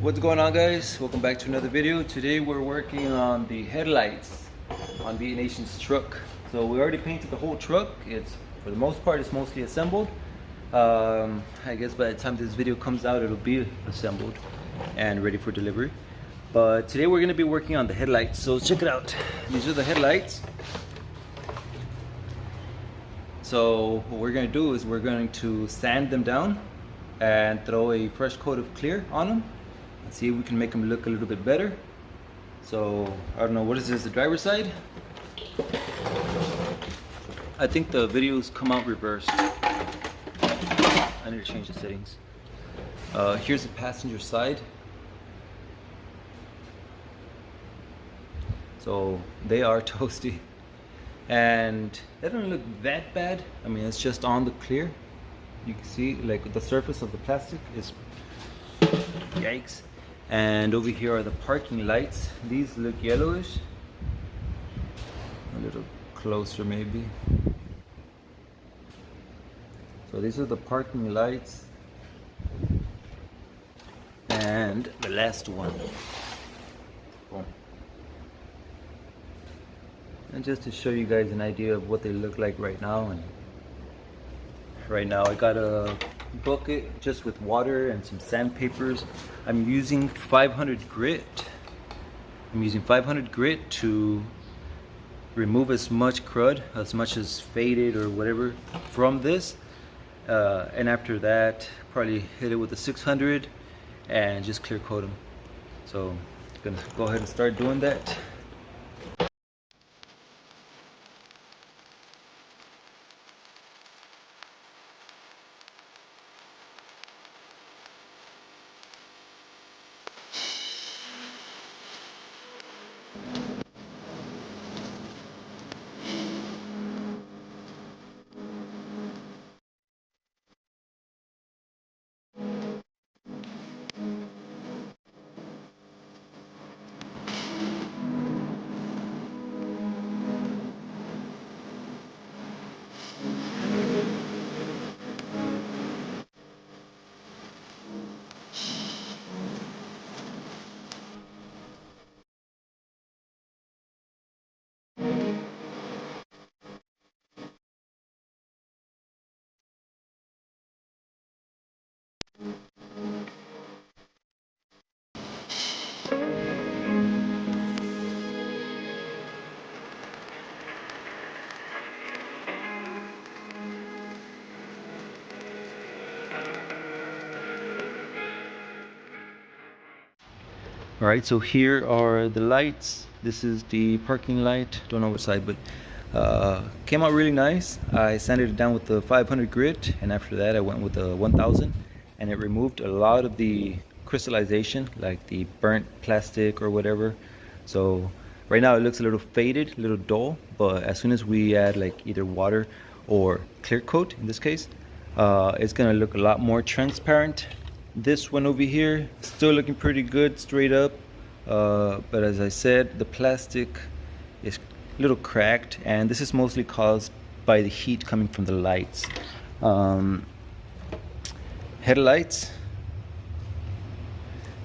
What's going on, guys? Welcome back to another video. Today we're working on the headlights on V8 Nation's truck. So we already painted the whole truck. It's, for the most part, it's mostly assembled. I guess by the time this video comes out, it'll be assembled and ready for delivery. But today we're going to be working on the headlights. So check it out. These are the headlights. So what we're going to do is we're going to sand them down and throw a fresh coat of clear on them and see if we can make them look a little bit better. So I don't know, what is this, the driver's side? I think the videos come out reversed. I need to change the settings. Here's the passenger side. So they are toasty and they don't look that bad. I mean, it's just on the clear. You can see like the surface of the plastic is, yikes. And over here are the parking lights. These look yellowish. A little closer maybe. So these are the parking lights. And the last one. Boom. And just to show you guys an idea of what they look like right now. And right now I got a bucket just with water and some sandpapers. I'm using 500 grit. I'm using 500 grit to remove as much crud, as much as faded or whatever from this. And after that, probably hit it with a 600 and just clear coat them. So I'm gonna go ahead and start doing that. All right, so here are the lights. This is the parking light. Don't know which side, but came out really nice. I sanded it down with the 500 grit, and after that I went with the 1000, and it removed a lot of the crystallization, like the burnt plastic or whatever. So right now it looks a little faded, a little dull, but as soon as we add like either water or clear coat, in this case, it's gonna look a lot more transparent. This one over here still looking pretty good straight up, but as I said, the plastic is a little cracked, and this is mostly caused by the heat coming from the lights. Headlights,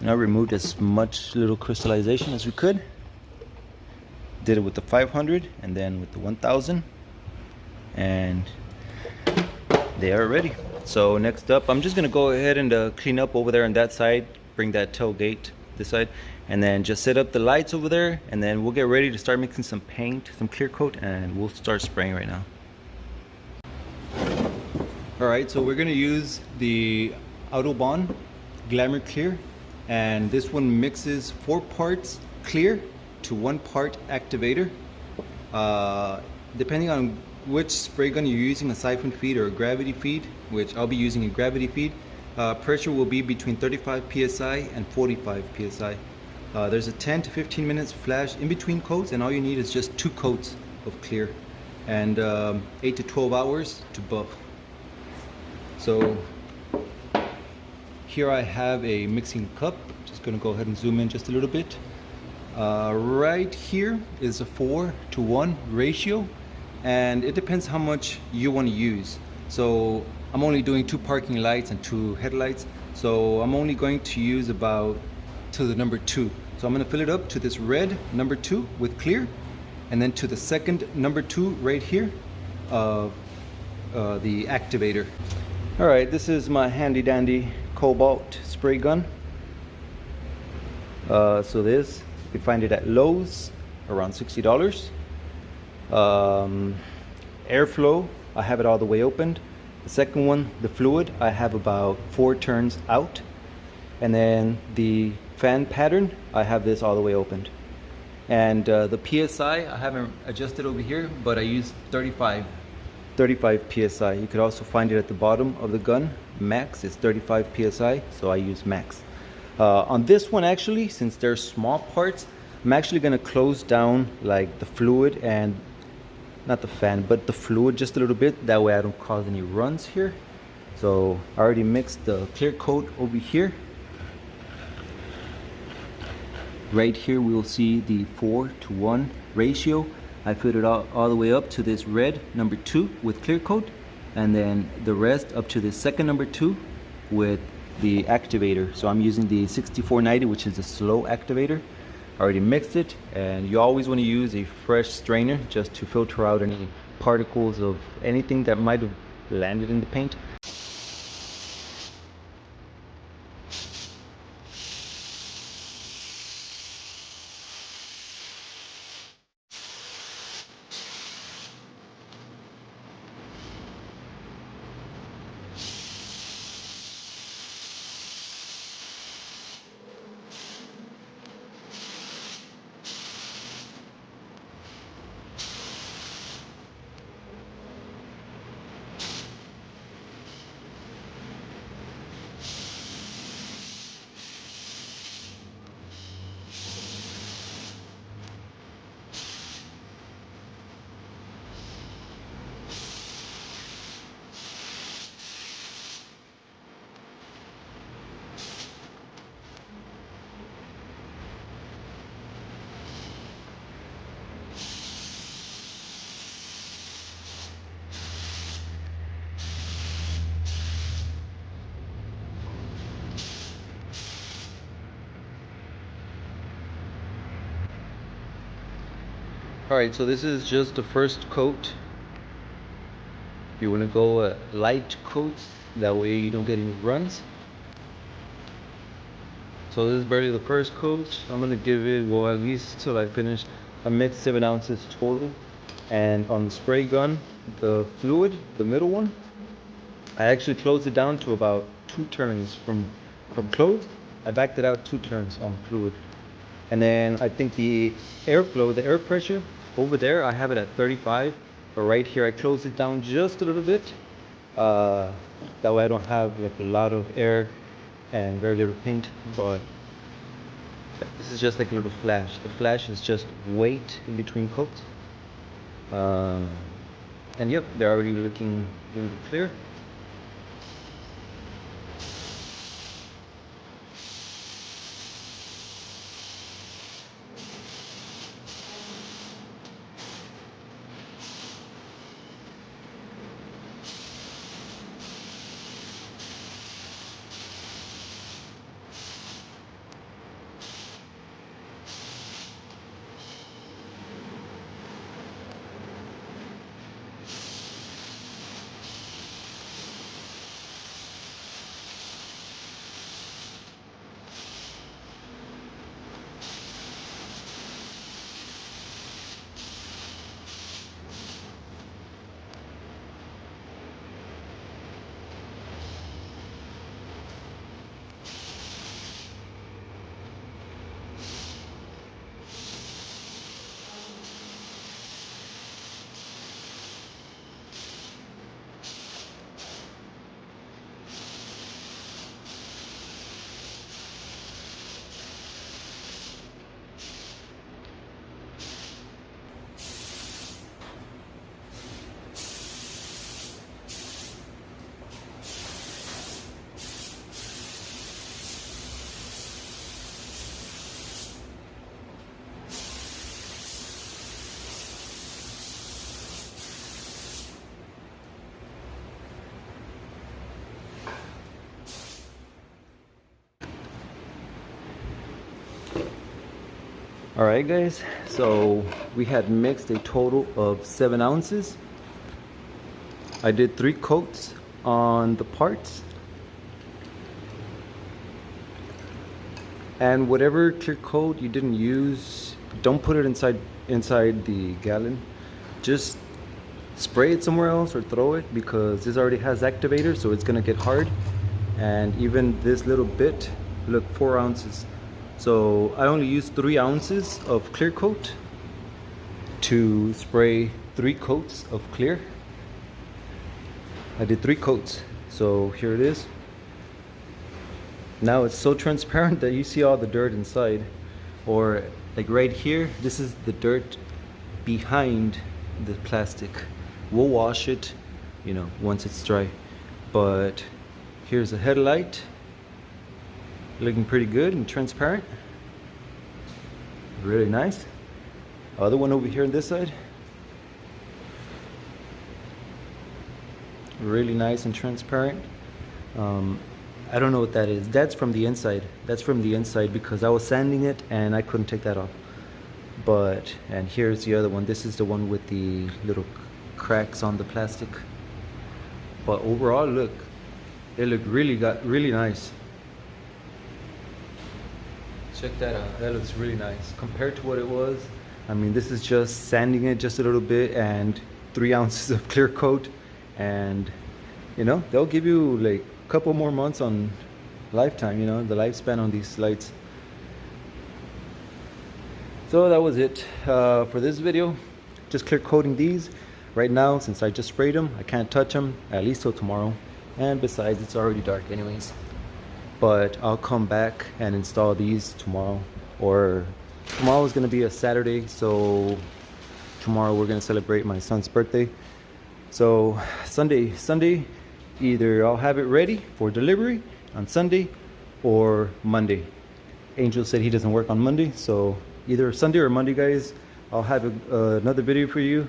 now removed as much little crystallization as we could. Did it with the 500 and then with the 1000, and they are ready. So next up, I'm just gonna go ahead and clean up over there on that side, bring that tailgate this side, and then just set up the lights over there, and then we'll get ready to start mixing some paint, some clear coat, and we'll start spraying right now. All right, so we're gonna use the Autobahn Glamour Clear, and this one mixes 4 parts clear to 1 part activator. Depending on which spray gun you're using, a siphon feed or a gravity feed, which I'll be using a gravity feed, pressure will be between 35 psi and 45 psi. There's a 10 to 15 minutes flash in between coats, and all you need is just 2 coats of clear, and 8 to 12 hours to buff. So here I have a mixing cup. Just gonna go ahead and zoom in just a little bit. Right here is a 4:1 ratio, and it depends how much you want to use. So I'm only doing 2 parking lights and 2 headlights, so I'm only going to use about to the number 2. So I'm going to fill it up to this red number 2 with clear, and then to the second number 2 right here of the activator. Alright, this is my handy dandy Kobalt spray gun. So this, you can find it at Lowe's, around $60. Airflow, I have it all the way opened. The second one, the fluid, I have about 4 turns out. And then the fan pattern, I have this all the way opened. And the PSI, I haven't adjusted over here, but I use 35 PSI. You could also find it at the bottom of the gun. Max is 35 PSI, so I use max. On this one actually, since they're small parts, I'm actually going to close down like the fluid and not the fan, but the fluid just a little bit. That way I don't cause any runs here. So I already mixed the clear coat over here. Right here we will see the 4:1 ratio. I filled it all the way up to this red number 2 with clear coat, and then the rest up to the second number 2 with the activator. So I'm using the 6490, which is a slow activator. I already mixed it, and you always want to use a fresh strainer just to filter out any particles of anything that might have landed in the paint. Alright, so this is just the first coat. If you want to go light coats, that way you don't get any runs. So this is barely the first coat. I'm going to give it, well, at least till I finish. I mixed 7 ounces total. And on the spray gun, the fluid, the middle one, I actually closed it down to about 2 turns from closed. I backed it out 2 turns on fluid. And then I think the airflow, the air pressure, over there I have it at 35, but right here I close it down just a little bit. That way I don't have like a lot of air and very little paint. But this is just like a little flash. The flash is just weight in between coats. And yep, they're already looking really clear. Alright guys, so we had mixed a total of 7 ounces. I did 3 coats on the parts. And whatever clear coat you didn't use, don't put it inside the gallon. Just spray it somewhere else or throw it, because this already has activator, so it's gonna get hard. And even this little bit, look, 4 ounces. So I only used 3 ounces of clear coat to spray 3 coats of clear. I did 3 coats, so here it is. Now it's so transparent that you see all the dirt inside. Or like right here, this is the dirt behind the plastic. We'll wash it, you know, once it's dry. But here's a headlight, looking pretty good and transparent. Really nice. Other one over here on this side, really nice and transparent. I don't know what that is. That's from the inside. That's from the inside because I was sanding it and I couldn't take that off. But, and here's the other one. This is the one with the little cracks on the plastic. But overall, look, it looked really nice. Check that out. That looks really nice compared to what it was. I mean, this is just sanding it just a little bit and 3 ounces of clear coat, and you know, they'll give you like a couple more months on lifetime, you know, the lifespan on these lights. So that was it for this video. Just clear coating these right now. Since I just sprayed them, I can't touch them at least till tomorrow, and besides, it's already dark anyways. But I'll come back and install these tomorrow, or tomorrow is going to be a Saturday, so tomorrow we're going to celebrate my son's birthday. So Sunday, either I'll have it ready for delivery on Sunday or Monday. Angel said he doesn't work on Monday, so either Sunday or Monday, guys, I'll have another video for you.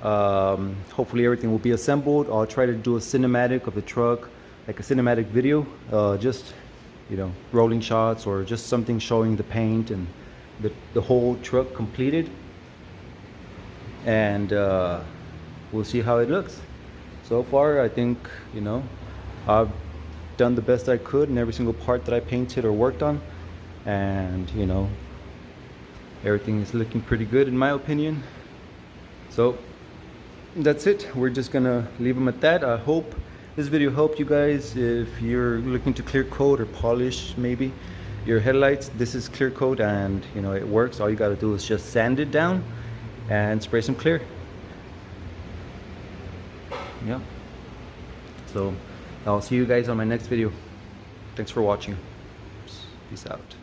Hopefully everything will be assembled. I'll try to do a cinematic of the truck, like a cinematic video, just, you know, rolling shots or just something showing the paint and the whole truck completed. And we'll see how it looks. So far, I think, you know, I've done the best I could in every single part that I painted or worked on. And, you know, everything is looking pretty good in my opinion. So that's it. We're just gonna leave them at that. I hope this video helped you guys. If you're looking to clear coat or polish maybe your headlights, this is clear coat, and you know, it works. All you got to do is just sand it down and spray some clear. Yeah. So I'll see you guys on my next video. Thanks for watching. Peace out.